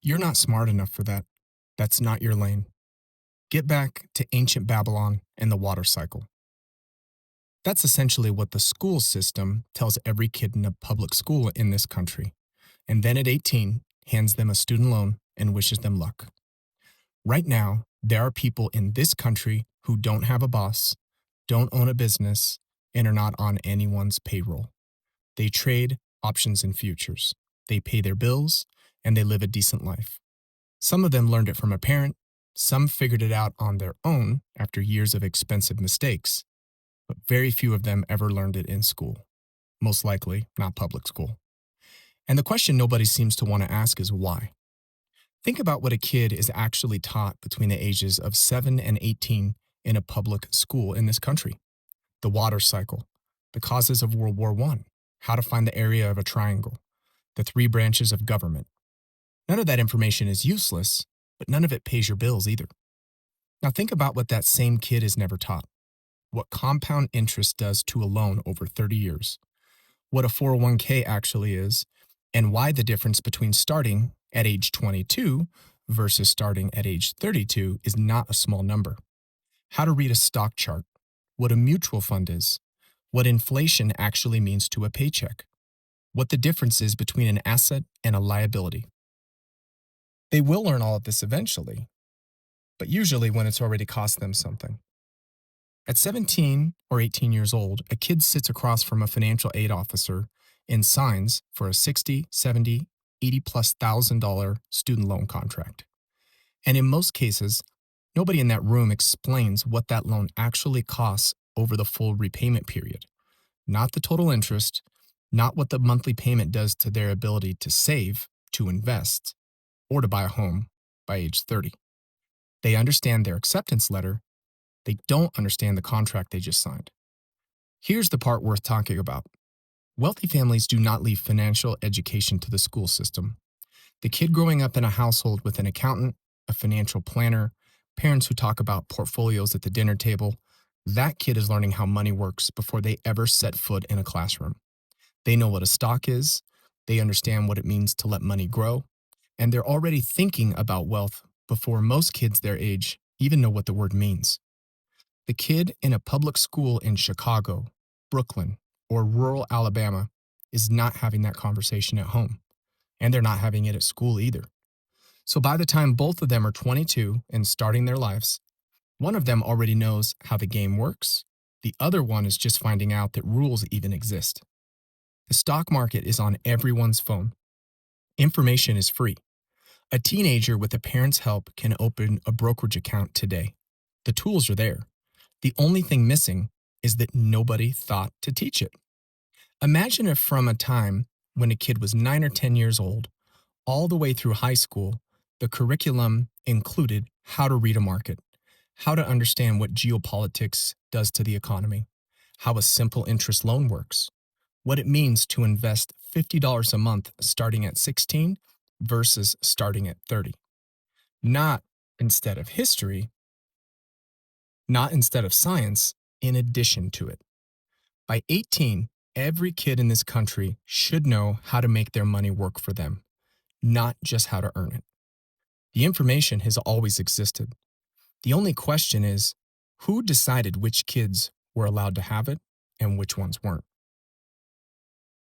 You're not smart enough for that. That's not your lane. Get back to ancient Babylon and the water cycle. That's essentially what the school system tells every kid in a public school in this country, and then at 18, hands them a student loan and wishes them luck. Right now, there are people in this country who don't have a boss, don't own a business, and are not on anyone's payroll. They trade options and futures. They pay their bills, and they live a decent life. Some of them learned it from a parent, some figured it out on their own after years of expensive mistakes, but very few of them ever learned it in school, most likely not public school. And the question nobody seems to want to ask is why? Think about what a kid is actually taught between the ages of 7 and 18 in a public school in this country. The water cycle, the causes of World War I, how to find the area of a triangle, the three branches of government. None of that information is useless, but none of it pays your bills either. Now think about what that same kid is never taught. What compound interest does to a loan over 30 years, what a 401k actually is, and why the difference between starting at age 22 versus starting at age 32 is not a small number. How to read a stock chart, what a mutual fund is, what inflation actually means to a paycheck, what the difference is between an asset and a liability. They will learn all of this eventually, but usually when it's already cost them something. At 17 or 18 years old, a kid sits across from a financial aid officer and signs for a 60, 70, 80 plus $1,000 student loan contract. And in most cases, nobody in that room explains what that loan actually costs over the full repayment period. Not the total interest, not what the monthly payment does to their ability to save, to invest, or to buy a home by age 30. They understand their acceptance letter. They don't understand the contract they just signed. Here's the part worth talking about. Wealthy families do not leave financial education to the school system. The kid growing up in a household with an accountant, a financial planner, parents who talk about portfolios at the dinner table, that kid is learning how money works before they ever set foot in a classroom. They know what a stock is, they understand what it means to let money grow, and they're already thinking about wealth before most kids their age even know what the word means. The kid in a public school in Chicago, Brooklyn, or rural Alabama is not having that conversation at home, and they're not having it at school either. So by the time both of them are 22 and starting their lives, one of them already knows how the game works. The other one is just finding out that rules even exist. The stock market is on everyone's phone. Information is free. A teenager with a parent's help can open a brokerage account today. The tools are there. The only thing missing is that nobody thought to teach it. Imagine if from a time when a kid was 9 or 10 years old, all the way through high school, the curriculum included how to read a market, how to understand what geopolitics does to the economy, how a simple interest loan works, what it means to invest $50 a month starting at 16 versus starting at 30. Not instead of history, not instead of science, in addition to it. By 18, every kid in this country should know how to make their money work for them, not just how to earn it. The information has always existed. The only question is, who decided which kids were allowed to have it and which ones weren't?